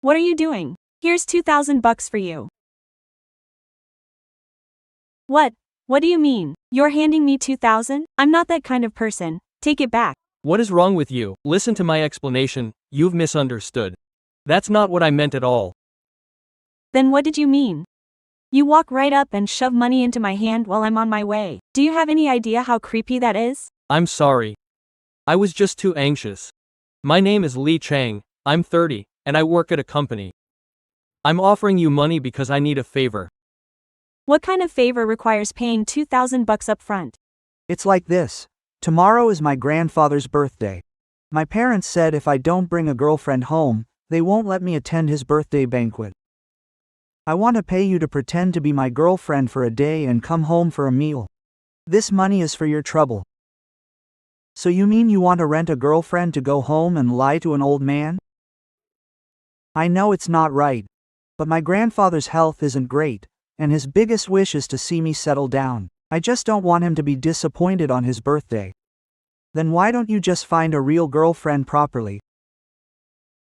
What are you doing? Here's 2,000 bucks for you. What? What do you mean? You're handing me 2,000? I'm not that kind of person. Take it back. What is wrong with you? Listen to my explanation. You've misunderstood. That's not what I meant at all. Then what did you mean? You walk right up and shove money into my hand while I'm on my way. Do you have any idea how creepy that is? I'm sorry. I was just too anxious. My name is Lee Chang, I'm 30, and I work at a company. I'm offering you money because I need a favor. What kind of favor requires paying 2,000 bucks up front? It's like this. Tomorrow is my grandfather's birthday. My parents said if I don't bring a girlfriend home, they won't let me attend his birthday banquet. I want to pay you to pretend to be my girlfriend for a day and come home for a meal. This money is for your trouble. So you mean you want to rent a girlfriend to go home and lie to an old man? I know it's not right, but my grandfather's health isn't great, and his biggest wish is to see me settle down. I just don't want him to be disappointed on his birthday. Then why don't you just find a real girlfriend properly?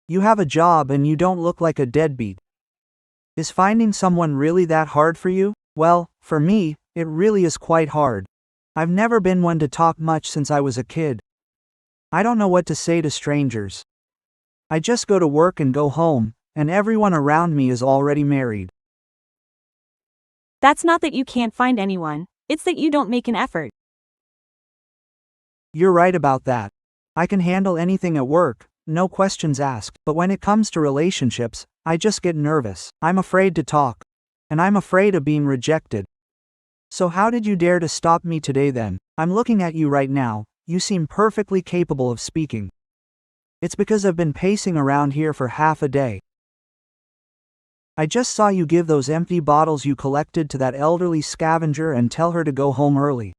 You have a job and you don't look like a deadbeat. Is finding someone really that hard for you? Well, for me, it really is quite hard. I've never been one to talk much since I was a kid. I don't know what to say to strangers. I just go to work and go home, and everyone around me is already married. That's not that you can't find anyone, it's that you don't make an effort. You're right about that. I can handle anything at work, no questions asked, but when it comes to relationships, I just get nervous. I'm afraid to talk. And I'm afraid of being rejected. So how did you dare to stop me today then? I'm looking at you right now, you seem perfectly capable of speaking. It's because I've been pacing around here for half a day. I just saw you give those empty bottles you collected to that elderly scavenger and tell her to go home early.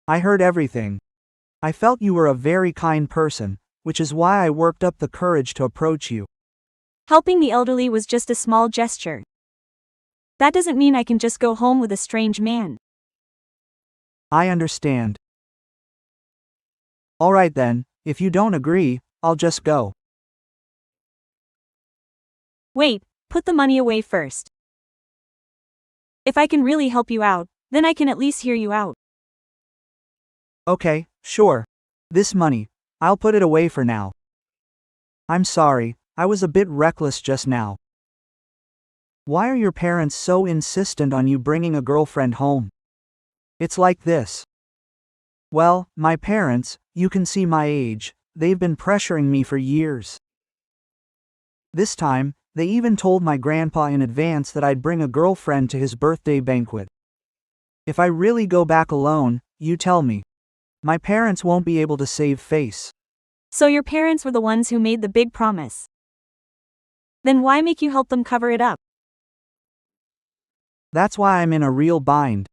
I heard everything. I felt you were a very kind person, which is why I worked up the courage to approach you. Helping the elderly was just a small gesture. That doesn't mean I can just go home with a strange man. I understand. All right then, if you don't agree, I'll just go. Wait, put the money away first. If I can really help you out, then I can at least hear you out. Okay, sure. This money, I'll put it away for now. I'm sorry, I was a bit reckless just now. Why are your parents so insistent on you bringing a girlfriend home? It's like this. Well, my parents, you can see my age, they've been pressuring me for years. This time, they even told my grandpa in advance that I'd bring a girlfriend to his birthday banquet. If I really go back alone, you tell me. My parents won't be able to save face. So your parents were the ones who made the big promise. Then why make you help them cover it up? That's why I'm in a real bind.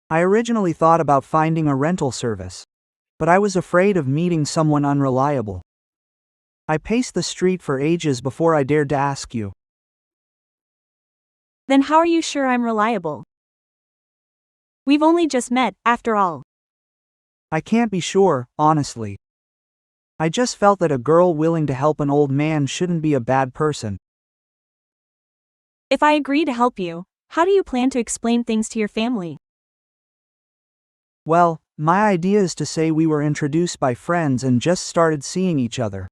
I originally thought about finding a rental service. But I was afraid of meeting someone unreliable. I paced the street for ages before I dared to ask you. Then how are you sure I'm reliable? We've only just met, after all. I can't be sure, honestly. I just felt that a girl willing to help an old man shouldn't be a bad person. If I agree to help you, how do you plan to explain things to your family? Well, my idea is to say we were introduced by friends and just started seeing each other.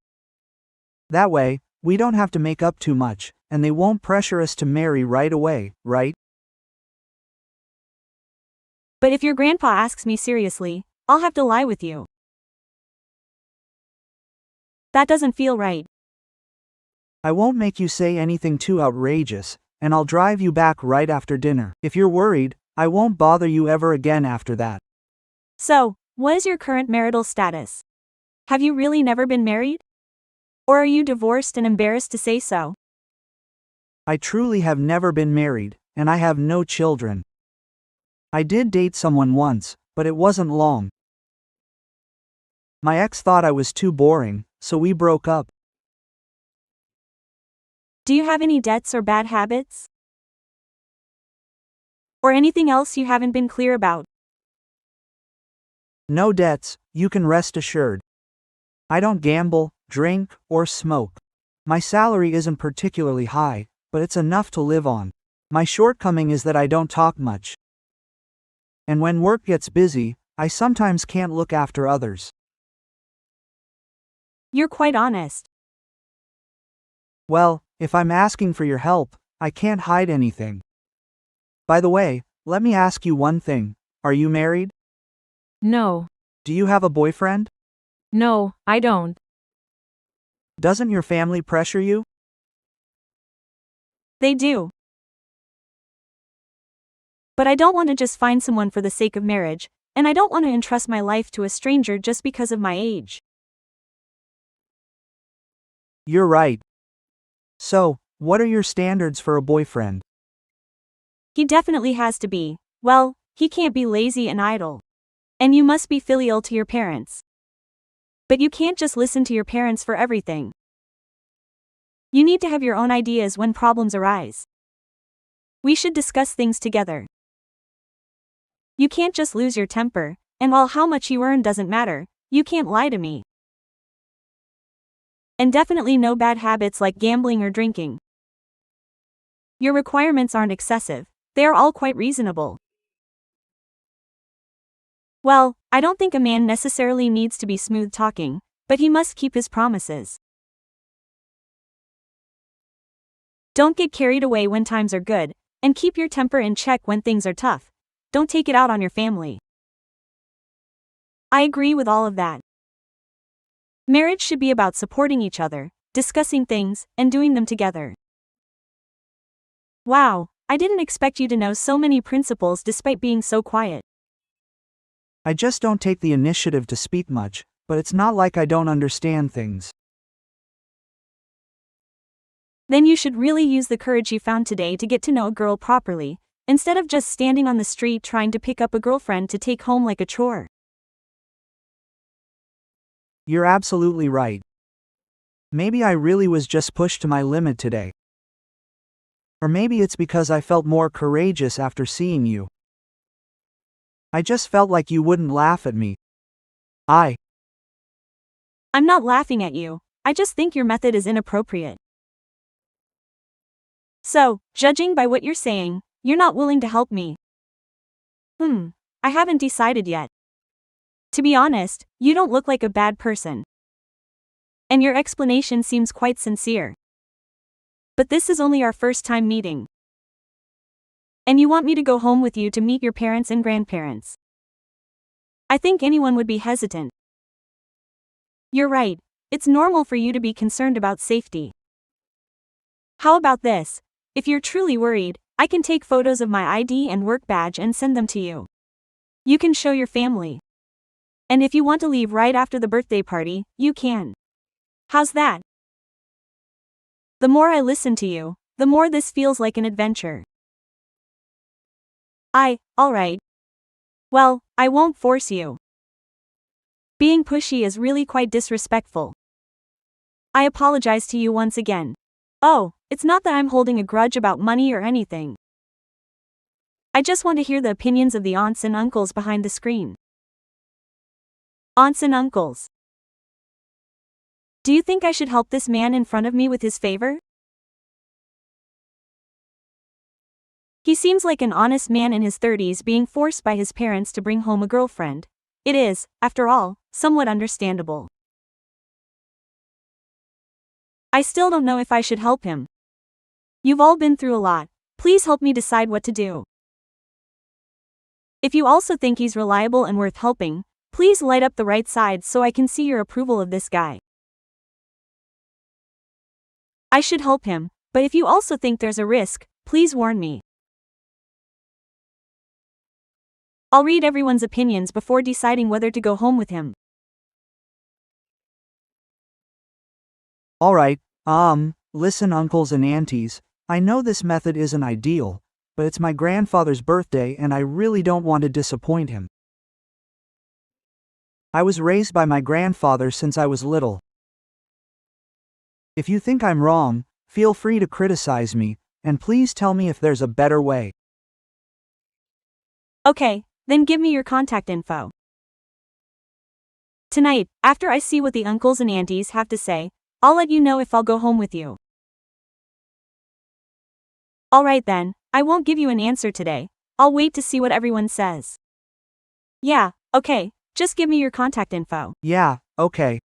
That way, we don't have to make up too much, and they won't pressure us to marry right away, right? But if your grandpa asks me seriously, I'll have to lie with you. That doesn't feel right. I won't make you say anything too outrageous, and I'll drive you back right after dinner. If you're worried, I won't bother you ever again after that. So, what is your current marital status? Have you really never been married? Or are you divorced and embarrassed to say so? I truly have never been married, and I have no children. I did date someone once, but it wasn't long. My ex thought I was too boring, so we broke up. Do you have any debts or bad habits? Or anything else you haven't been clear about? No debts, you can rest assured. I don't gamble, drink, or smoke. My salary isn't particularly high, but it's enough to live on. My shortcoming is that I don't talk much. And when work gets busy, I sometimes can't look after others. You're quite honest. Well, if I'm asking for your help, I can't hide anything. By the way, let me ask you one thing. Are you married? No, Do you have a boyfriend? no, I don't. Doesn't your family pressure you? They do. But I don't want to just find someone for the sake of marriage, and I don't want to entrust my life to a stranger just because of my age. You're right. So, what are your standards for a boyfriend? He definitely has to be. Well, he can't be lazy and idle. And you must be filial to your parents. But you can't just listen to your parents for everything. You need to have your own ideas when problems arise. We should discuss things together. You can't just lose your temper, and while how much you earn doesn't matter, you can't lie to me. And definitely no bad habits like gambling or drinking. Your requirements aren't excessive, they are all quite reasonable. Well, I don't think a man necessarily needs to be smooth talking, but he must keep his promises. Don't get carried away when times are good, and keep your temper in check when things are tough. Don't take it out on your family. I agree with all of that. Marriage should be about supporting each other, discussing things, and doing them together. Wow, I didn't expect you to know so many principles despite being so quiet. I just don't take the initiative to speak much, but it's not like I don't understand things. Then you should really use the courage you found today to get to know a girl properly, instead of just standing on the street trying to pick up a girlfriend to take home like a chore. You're absolutely right. Maybe I really was just pushed to my limit today. Or maybe it's because I felt more courageous after seeing you. I just felt like you wouldn't laugh at me. I'm not laughing at you, I just think your method is inappropriate. So, judging by what you're saying, you're not willing to help me. I haven't decided yet. To be honest, you don't look like a bad person. And your explanation seems quite sincere. But this is only our first time meeting. And you want me to go home with you to meet your parents and grandparents. I think anyone would be hesitant. You're right, it's normal for you to be concerned about safety. How about this? If you're truly worried, I can take photos of my ID and work badge and send them to you. You can show your family. And if you want to leave right after the birthday party, you can. How's that? The more I listen to you, the more this feels like an adventure. Alright. Well, I won't force you. Being pushy is really quite disrespectful. I apologize to you once again. Oh, it's not that I'm holding a grudge about money or anything. I just want to hear the opinions of the aunts and uncles behind the screen. Aunts and uncles. Do you think I should help this man in front of me with his favor? He seems like an honest man in his 30s being forced by his parents to bring home a girlfriend. It is, after all, somewhat understandable. I still don't know if I should help him. You've all been through a lot, please help me decide what to do. If you also think he's reliable and worth helping, please light up the right side so I can see your approval of this guy. I should help him, but if you also think there's a risk, please warn me. I'll read everyone's opinions before deciding whether to go home with him. Alright, listen uncles and aunties, I know this method isn't ideal, but it's my grandfather's birthday and I really don't want to disappoint him. I was raised by my grandfather since I was little. If you think I'm wrong, feel free to criticize me, and please tell me if there's a better way. Okay, then give me your contact info. Tonight, after I see what the uncles and aunties have to say, I'll let you know if I'll go home with you. Alright then, I won't give you an answer today. I'll wait to see what everyone says. Yeah, okay, just give me your contact info. Yeah, okay.